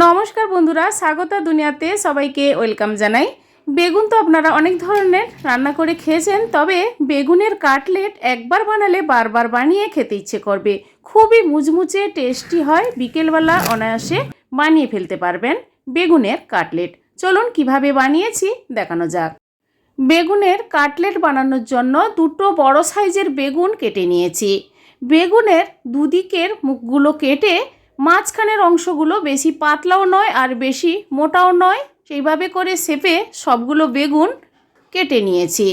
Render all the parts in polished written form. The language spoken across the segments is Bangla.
নমস্কার বন্ধুরা, স্বাগতা দুনিয়াতে সবাইকে ওয়েলকাম জানাই। বেগুন তো আপনারা অনেক ধরনের রান্না করে খেয়েছেন, তবে বেগুনের কাটলেট একবার বানালে বারবার বানিয়ে খেতে ইচ্ছে করবে। খুবই মুচমুচে টেস্টি হয়, বিকেলবেলা অনায়াসে বানিয়ে ফেলতে পারবেন বেগুনের কাটলেট। চলুন কিভাবে বানিয়েছি দেখানো যাক। বেগুনের কাটলেট বানানোর জন্য দুটো বড় সাইজের বেগুন কেটে নিয়েছি। বেগুনের দুদিকের মুখগুলো কেটে মাঝখানের অংশগুলো বেশি পাতলাও নয় আর বেশি মোটাও নয়, সেইভাবে করে শেপে সবগুলো বেগুন কেটে নিয়েছি।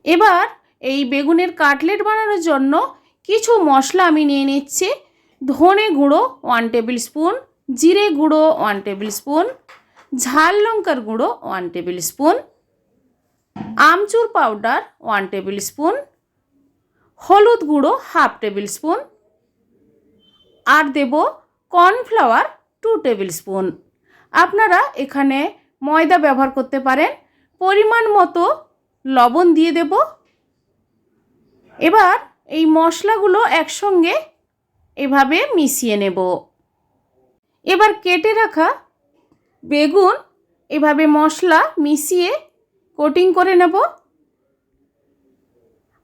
এবার এই বেগুনের কাটলেট বানানোর জন্য কিছু মশলা আমি নিয়ে নিচ্ছি। ধনে গুঁড়ো 1 টেবিল স্পুন, জিরে গুঁড়ো 1 টেবিল স্পুন, ঝাল লঙ্কার গুঁড়ো 1 টেবিল স্পুন, আমচুর পাউডার 1 টেবিল স্পুন, হলুদ গুঁড়ো 1/2 টেবিল স্পুন, আর দেব কর্নফ্লাওয়ার 2 টেবিল স্পুন। আপনারা এখানে ময়দা ব্যবহার করতে পারেন। পরিমাণ মতো লবণ দিয়ে দেব। এবার এই মশলাগুলো একসঙ্গে এভাবে মিশিয়ে নেব। এবার কেটে রাখা বেগুন এভাবে মশলা মিশিয়ে কোটিং করে নেব।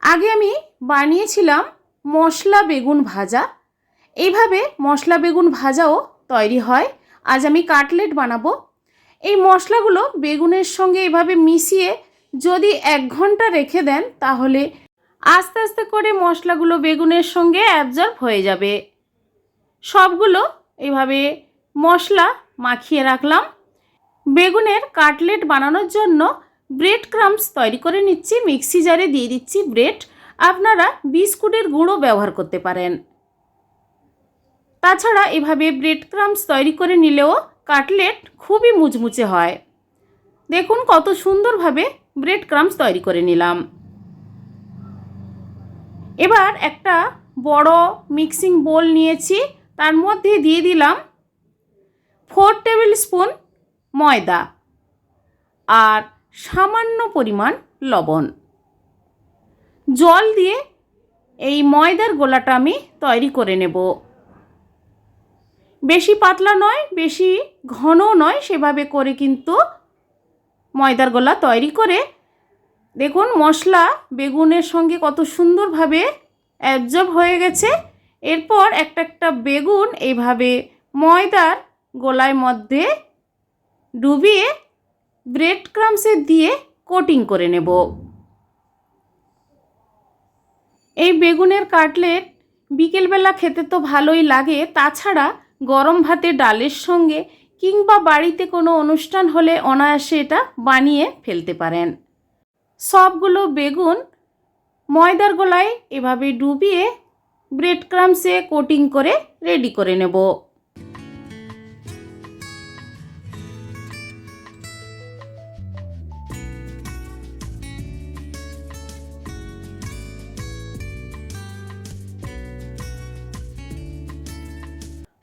আগে আমি বানিয়েছিলাম মশলা বেগুন ভাজা, এইভাবে মশলা বেগুন ভাজাও তৈরি হয়। আজ আমি কাটলেট বানাবো। এই মশলাগুলো বেগুনের সঙ্গে এভাবে মিশিয়ে যদি 1 ঘন্টা রেখে দেন, তাহলে আস্তে আস্তে করে মশলাগুলো বেগুনের সঙ্গে অ্যাবজর্ব হয়ে যাবে। সবগুলো এইভাবে মশলা মাখিয়ে রাখলাম। বেগুনের কাটলেট বানানোর জন্য ব্রেড ক্রাম্বস তৈরি করে নিচ্ছি। মিক্সি জারে দিয়ে দিচ্ছি ব্রেড। আপনারা বিস্কুটের গুঁড়ো ব্যবহার করতে পারেন। তাছাড়া এভাবে ব্রেড ক্রাম্বস তৈরি করে নিলেও কাটলেট খুবই মুচমুচে হয়। দেখুন কত সুন্দরভাবে ব্রেড ক্রাম্বস তৈরি করে নিলাম। এবার একটা বড় মিক্সিং বোল নিয়েছি, তার মধ্যে দিয়ে দিলাম 4 টেবিল স্পুন ময়দা আর সামান্য পরিমাণ লবণ। জল দিয়ে এই ময়দার গোলাটা আমি তৈরি করে নেব। বেশি পাতলা নয়, বেশি ঘনও নয়, সেভাবে করে কিন্তু ময়দার গোলা তৈরি করে দেখুন মশলা বেগুনের সঙ্গে কত সুন্দরভাবে অ্যাবজর্ব হয়ে গেছে। এরপর একটা একটা বেগুন এইভাবে ময়দার গোলার মধ্যে ডুবিয়ে ব্রেড ক্রাম্বসে দিয়ে কোটিং করে নেব। এই বেগুনের কাটলেট বিকেলবেলা খেতে তো ভালোই লাগে, তাছাড়া গরম ভাতে ডালের সঙ্গে কিংবা বাড়িতে কোনো অনুষ্ঠান হলে অনায়াসে এটা বানিয়ে ফেলতে পারেন। সবগুলো বেগুন ময়দার গোলায় এভাবে ডুবিয়ে ব্রেড ক্রাম্বসে কোটিং করে রেডি করে নেব।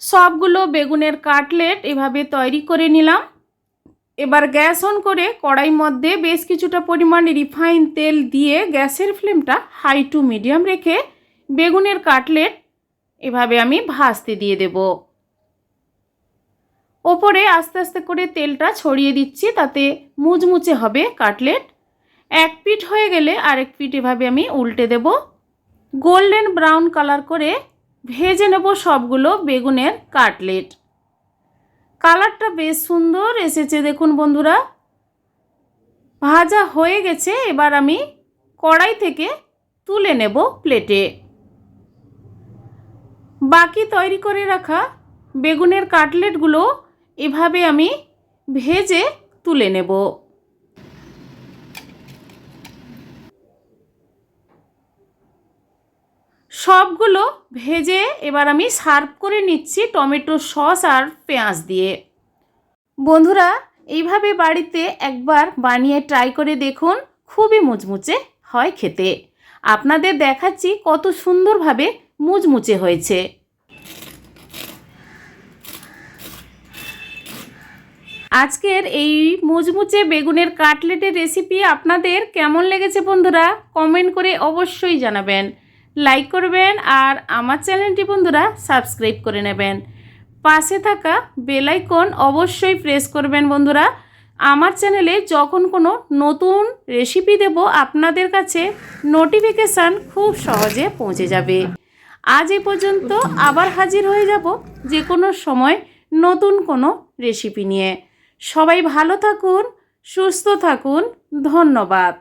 সবগুলো বেগুনের কাটলেট এভাবে তৈরি করে নিলাম। এবার গ্যাস অন করে কড়াইর মধ্যে বেশ কিছুটা পরিমাণ রিফাইন তেল দিয়ে গ্যাসের ফ্লেমটা হাই টু মিডিয়াম রেখে বেগুনের কাটলেট এভাবে আমি ভাজতে দিয়ে দেব। ওপরে আস্তে আস্তে করে তেলটা ছড়িয়ে দিচ্ছি, তাতে মুচমুচে হবে কাটলেট। এক পিঠ হয়ে গেলে আরেক পিঠ এভাবে আমি উল্টে দেব। গোল্ডেন ব্রাউন কালার করে ভেজে নেব সবগুলো বেগুনের কাটলেট। কালারটা বেশ সুন্দর এসেছে দেখুন বন্ধুরা। ভাজা হয়ে গেছে। এবার আমি কড়াই থেকে তুলে নেব প্লেটে। বাকি তৈরি করে রাখা বেগুনের কাটলেটগুলো এভাবে আমি ভেজে তুলে নেব। সবগুলো ভেজে এবার আমি সার্ভ করে নিচ্ছি টমেটো সস আর পেঁয়াজ দিয়ে। বন্ধুরা এইভাবে বাড়িতে একবার বানিয়ে ট্রাই করে দেখুন, খুবই মুচমুচে হয় খেতে। আপনাদের দেখাচ্ছি কত সুন্দরভাবে মুচমুচে হয়েছে। আজকের এই মুচমুচে বেগুনের কাটলেটের রেসিপি আপনাদের কেমন লেগেছে বন্ধুরা, কমেন্ট করে অবশ্যই জানাবেন। লাইক করবেন আর আমার চ্যানেলটি বন্ধুরা সাবস্ক্রাইব করে নেবেন। পাশে থাকা বেল আইকন অবশ্যই প্রেস করবেন বন্ধুরা। আমার চ্যানেলে যখন কোনো নতুন রেসিপি দেব আপনাদের কাছে নোটিফিকেশান খুব সহজে পৌঁছে যাবে। আজ এই পর্যন্ত, আবার হাজির হয়ে যাব যে কোনো সময় নতুন কোনো রেসিপি নিয়ে। সবাই ভালো থাকুন, সুস্থ থাকুন, ধন্যবাদ।